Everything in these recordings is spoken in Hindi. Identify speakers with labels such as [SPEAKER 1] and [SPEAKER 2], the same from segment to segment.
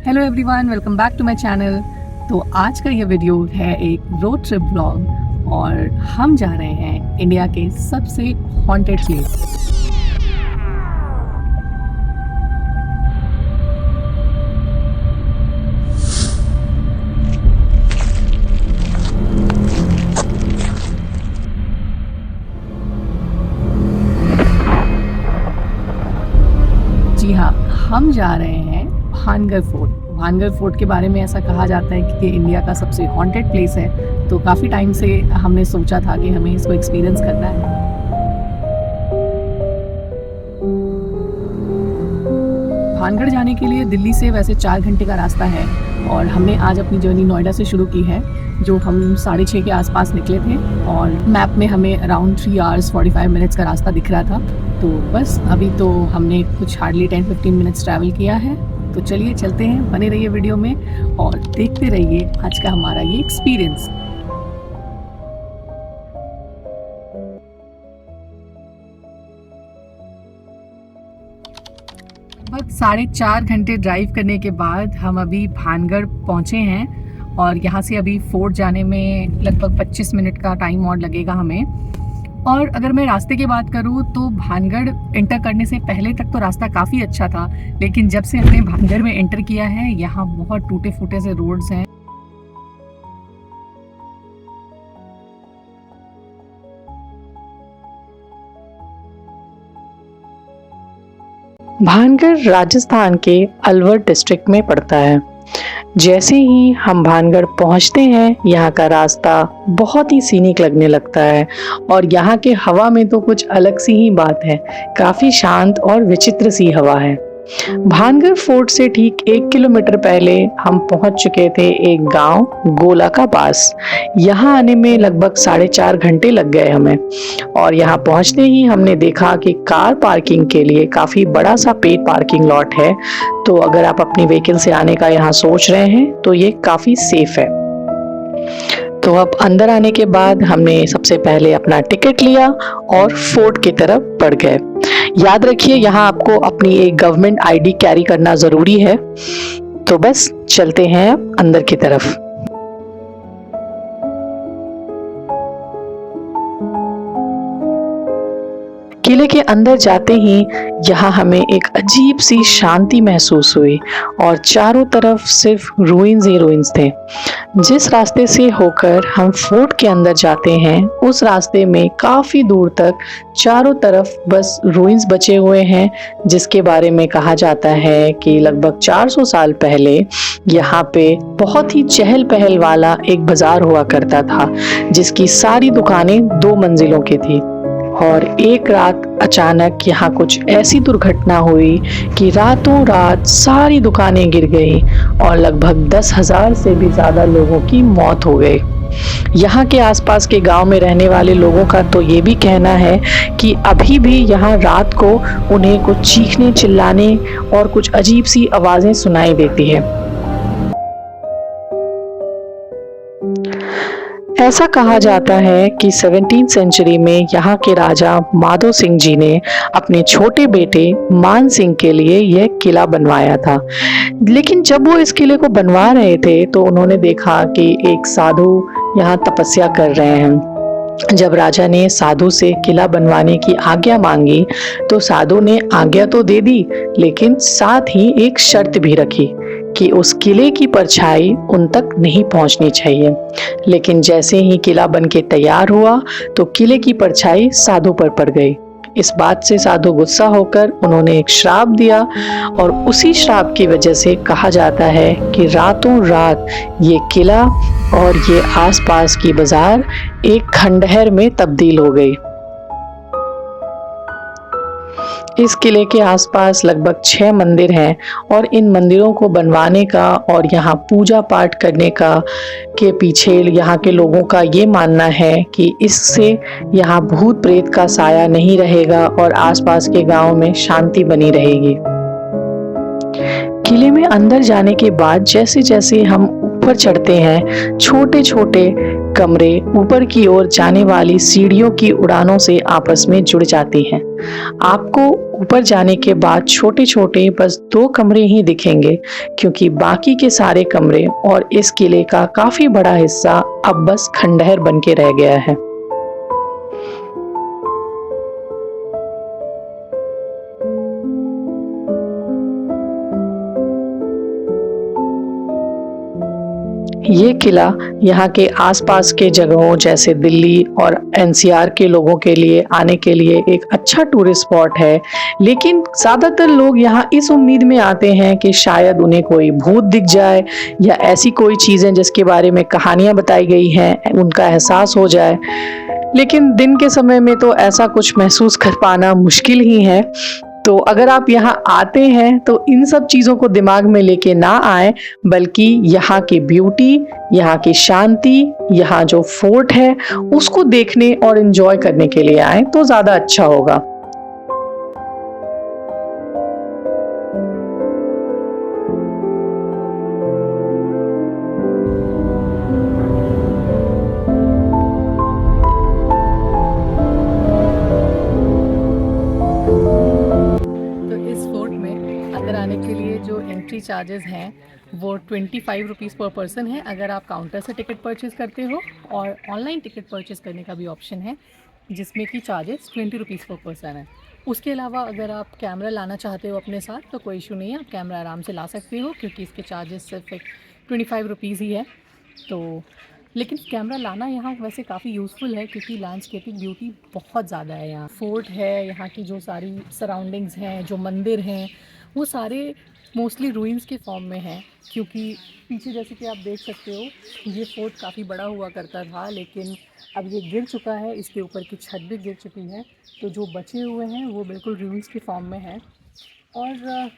[SPEAKER 1] Hello everyone, welcome back to my channel. तो आज का ये वीडियो है एक रोड ट्रिप ब्लॉग और हम जा रहे हैं इंडिया के सबसे हॉन्टेड प्लेस। जी हाँ, हम जा रहे हैं भानगढ़ फोर्ट। भानगढ़ फोर्ट के बारे में ऐसा कहा जाता है कि ये इंडिया का सबसे हॉन्टेड प्लेस है। तो काफ़ी टाइम से हमने सोचा था कि हमें इसको एक्सपीरियंस करना है। भानगढ़ जाने के लिए दिल्ली से वैसे 4 घंटे का रास्ता है और हमने आज अपनी जर्नी नोएडा से शुरू की है, जो हम 6:30 के आसपास निकले थे और मैप में हमें अराउंड 3 आवर्स 45 मिनट्स का रास्ता दिख रहा था। तो बस अभी तो हमने कुछ हार्डली 10-15 मिनट्स ट्रैवल किया है। तो चलिए चलते हैं, बने रहिए वीडियो में और देखते रहिए आज का हमारा ये एक्सपीरियंस। लगभग 4.5 घंटे ड्राइव करने के बाद हम अभी भानगढ़ पहुंचे हैं और यहाँ से अभी फोर्ट जाने में लगभग 25 मिनट का टाइम और लगेगा हमें। और अगर मैं रास्ते की बात करूँ तो भानगढ़ एंटर करने से पहले तक तो रास्ता काफ़ी अच्छा था, लेकिन जब से हमने भानगढ़ में एंटर किया है यहाँ बहुत टूटे फूटे से रोड्स हैं।
[SPEAKER 2] भानगढ़ राजस्थान के अलवर डिस्ट्रिक्ट में पड़ता है। जैसे ही हम भानगढ़ पहुंचते हैं यहाँ का रास्ता बहुत ही सीनिक लगने लगता है और यहाँ के हवा में तो कुछ अलग सी ही बात है। काफ़ी शांत और विचित्र सी हवा है। भानगढ़ फोर्ट से ठीक 1 किलोमीटर पहले हम पहुंच चुके थे एक गांव गोला का पास। यहाँ आने में लगभग 4.5 घंटे लग गए हमें और यहाँ पहुंचते ही हमने देखा कि कार पार्किंग के लिए काफ़ी बड़ा सा पेड पार्किंग लॉट है। तो अगर आप अपनी व्हीकल से आने का यहाँ सोच रहे हैं तो ये काफ़ी सेफ है। तो अब अंदर आने के बाद हमने सबसे पहले अपना टिकट लिया और फोर्ट की तरफ बढ़ गए। याद रखिए यहाँ आपको अपनी एक गवर्नमेंट आईडी कैरी करना ज़रूरी है। तो बस चलते हैं अंदर की तरफ। किले के अंदर जाते ही यहाँ हमें एक अजीब सी शांति महसूस हुई और चारों तरफ सिर्फ रूइंस ही रूइंस थे। जिस रास्ते से होकर हम फोर्ट के अंदर जाते हैं उस रास्ते में काफ़ी दूर तक चारों तरफ बस रूइंस बचे हुए हैं, जिसके बारे में कहा जाता है कि लगभग 400 साल पहले यहाँ पे बहुत ही चहल पहल वाला एक बाजार हुआ करता था, जिसकी सारी दुकानें 2 मंजिलों की थी। और एक रात अचानक यहाँ कुछ ऐसी दुर्घटना हुई कि रातों रात सारी दुकानें गिर गई और लगभग 10,000 से भी ज़्यादा लोगों की मौत हो गई। यहाँ के आसपास के गांव में रहने वाले लोगों का तो ये भी कहना है कि अभी भी यहाँ रात को उन्हें कुछ चीखने चिल्लाने और कुछ अजीब सी आवाज़ें सुनाई देती है। ऐसा कहा जाता है कि 17वीं सेंचुरी में यहाँ के राजा माधो सिंह जी ने अपने छोटे बेटे मान सिंह के लिए यह किला बनवाया था। लेकिन जब वो इस किले को बनवा रहे थे तो उन्होंने देखा कि एक साधु यहाँ तपस्या कर रहे हैं। जब राजा ने साधु से किला बनवाने की आज्ञा मांगी तो साधु ने आज्ञा तो दे दी, लेकिन साथ ही एक शर्त भी रखी कि उस किले की परछाई उन तक नहीं पहुंचनी चाहिए। लेकिन जैसे ही किला बन के तैयार हुआ तो किले की परछाई साधु पर पड़ गई। इस बात से साधु गुस्सा होकर उन्होंने एक श्राप दिया और उसी श्राप की वजह से कहा जाता है कि रातों रात ये किला और ये आसपास की बाजार एक खंडहर में तब्दील हो गई। इस किले के आसपास लगभग 6 मंदिर हैं और इन मंदिरों को बनवाने का और यहाँ पूजा पाठ करने का के पीछे यहाँ के लोगों का ये मानना है कि इससे यहाँ भूत प्रेत का साया नहीं रहेगा और आसपास के गांव में शांति बनी रहेगी। किले में अंदर जाने के बाद जैसे जैसे हम ऊपर चढ़ते हैं, छोटे छोटे कमरे ऊपर की ओर जाने वाली सीढ़ियों की उड़ानों से आपस में जुड़ जाती हैं। आपको ऊपर जाने के बाद छोटे छोटे बस 2 कमरे ही दिखेंगे, क्योंकि बाकी के सारे कमरे और इस किले का काफी बड़ा हिस्सा अब बस खंडहर बन के रह गया है। ये किला यहाँ के आसपास के जगहों जैसे दिल्ली और एनसीआर के लोगों के लिए आने के लिए एक अच्छा टूरिस्ट स्पॉट है, लेकिन ज़्यादातर लोग यहाँ इस उम्मीद में आते हैं कि शायद उन्हें कोई भूत दिख जाए या ऐसी कोई चीज़ें जिसके बारे में कहानियाँ बताई गई हैं उनका एहसास हो जाए। लेकिन दिन के समय में तो ऐसा कुछ महसूस कर पाना मुश्किल ही है। तो अगर आप यहाँ आते हैं तो इन सब चीज़ों को दिमाग में लेके ना आए, बल्कि यहाँ की ब्यूटी, यहाँ की शांति, यहाँ जो फोर्ट है उसको देखने और एंजॉय करने के लिए आए तो ज़्यादा अच्छा होगा।
[SPEAKER 1] एंट्री चार्जेस हैं वो 25 रुपीज़ पर पर्सन है अगर आप काउंटर से टिकट परचेज़ करते हो, और ऑनलाइन टिकट परचेज़ करने का भी ऑप्शन है जिसमें कि चार्जेस 20 रुपीज़ पर पर्सन है। उसके अलावा अगर आप कैमरा लाना चाहते हो अपने साथ तो कोई इशू नहीं है, आप कैमरा आराम से ला सकते हो क्योंकि इसके चार्जेस सिर्फ 25 रुपीज़ ही है। तो लेकिन कैमरा लाना यहाँ वैसे काफ़ी यूज़फुल है क्योंकि लैंडस्केपिंग ब्यूटी बहुत ज़्यादा है। यहाँ फोर्ट है, यहाँ की जो सारी सराउंडिंग्स हैं, जो मंदिर हैं वो सारे मोस्टली रूइंस के फॉर्म में है, क्योंकि पीछे जैसे कि आप देख सकते हो ये फोर्ट काफ़ी बड़ा हुआ करता था, लेकिन अब ये गिर चुका है, इसके ऊपर की छत भी गिर चुकी है, तो जो बचे हुए हैं वो बिल्कुल रूइंस के फॉर्म में है। और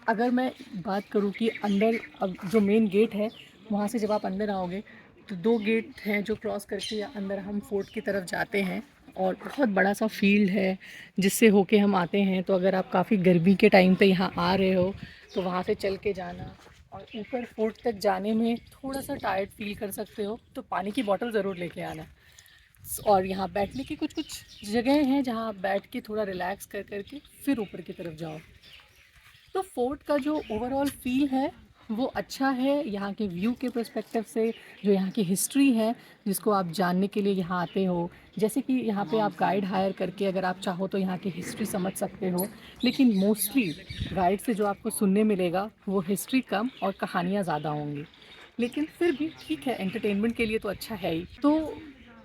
[SPEAKER 1] अगर मैं बात करूँ कि अंदर अब जो मेन गेट है वहाँ से जब आप अंदर आओगे तो 2 गेट हैं जो क्रॉस करके अंदर हम फोर्ट की तरफ जाते हैं, और बहुत बड़ा सा फील्ड है जिससे होके हम आते हैं। तो अगर आप काफ़ी गर्मी के टाइम पे यहाँ आ रहे हो तो वहाँ से चल के जाना, और ऊपर फोर्ट तक जाने में थोड़ा सा टायर्ड फील कर सकते हो तो पानी की बोतल ज़रूर लेके आना। और यहाँ बैठने की कुछ जगह हैं जहाँ आप बैठ के थोड़ा रिलैक्स कर करके फिर ऊपर की तरफ जाओ। तो फोर्ट का जो ओवरऑल फील है वो अच्छा है यहाँ के व्यू के पर्सपेक्टिव से, जो यहाँ की हिस्ट्री है जिसको आप जानने के लिए यहाँ आते हो। जैसे कि यहाँ पे आप गाइड हायर करके अगर आप चाहो तो यहाँ की हिस्ट्री समझ सकते हो, लेकिन मोस्टली गाइड से जो आपको सुनने मिलेगा वो हिस्ट्री कम और कहानियाँ ज़्यादा होंगी, लेकिन फिर भी ठीक है, एंटरटेनमेंट के लिए तो अच्छा है ही। तो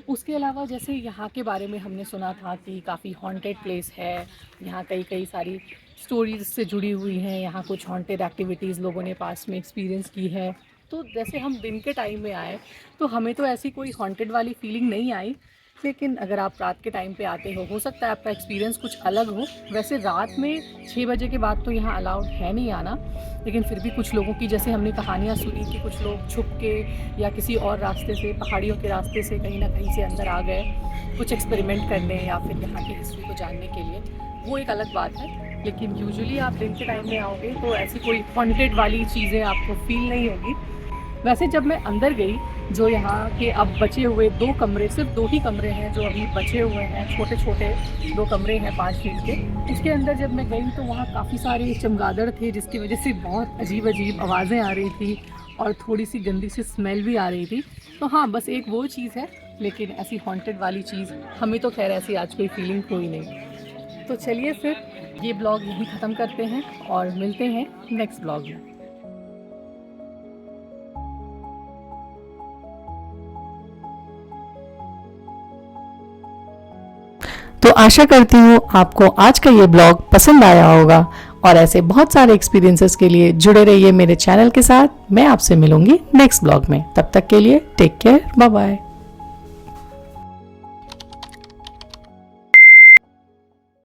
[SPEAKER 1] उसके अलावा जैसे यहाँ के बारे में हमने सुना था कि काफ़ी हॉन्टेड प्लेस है, यहाँ कई सारी स्टोरीज से जुड़ी हुई हैं, यहाँ कुछ हॉन्टेड एक्टिविटीज़ लोगों ने पास में एक्सपीरियंस की है। तो जैसे हम दिन के टाइम में आए तो हमें तो ऐसी कोई हॉन्टेड वाली फीलिंग नहीं आई, लेकिन अगर आप रात के टाइम पे आते हो सकता है आपका एक्सपीरियंस कुछ अलग हो। वैसे रात में 6 बजे के बाद तो यहाँ अलाउड है नहीं आना, लेकिन फिर भी कुछ लोगों की जैसे हमने कहानियाँ सुनी कि कुछ लोग छुप के या किसी और रास्ते से, पहाड़ियों के रास्ते से कहीं ना कहीं से अंदर आ गए कुछ एक्सपेरिमेंट करने या फिर यहाँ की हिस्ट्री को जानने के लिए, वो एक अलग बात है। लेकिन यूजुअली आप दिन के टाइम में आओगे तो ऐसी कोई हॉन्टेड वाली चीज़ें आपको फील नहीं होगी। वैसे जब मैं अंदर गई, जो यहाँ के अब बचे हुए 2 कमरे, सिर्फ 2 ही कमरे हैं जो अभी बचे हुए हैं, छोटे छोटे 2 कमरे हैं 5 फीट के, उसके अंदर जब मैं गई तो वहाँ काफ़ी सारे चमगादड़ थे जिसकी वजह से बहुत अजीब अजीब आवाज़ें आ रही थी और थोड़ी सी गंदी सी स्मेल भी आ रही थी। तो हाँ, बस एक वो चीज़ है, लेकिन ऐसी हॉन्टेड वाली चीज़ हमें तो खैर ऐसी आज कोई फीलिंग कोई नहीं। तो चलिए फिर ये ब्लॉग यहीं ख़त्म करते हैं और मिलते हैं नेक्स्ट ब्लॉग में।
[SPEAKER 2] तो आशा करती हूँ आपको आज का ये ब्लॉग पसंद आया होगा, और ऐसे बहुत सारे एक्सपीरियंसेस के लिए जुड़े रहिए मेरे चैनल के साथ। मैं आपसे मिलूंगी नेक्स्ट ब्लॉग में, तब तक के लिए टेक केयर, बाय बाय।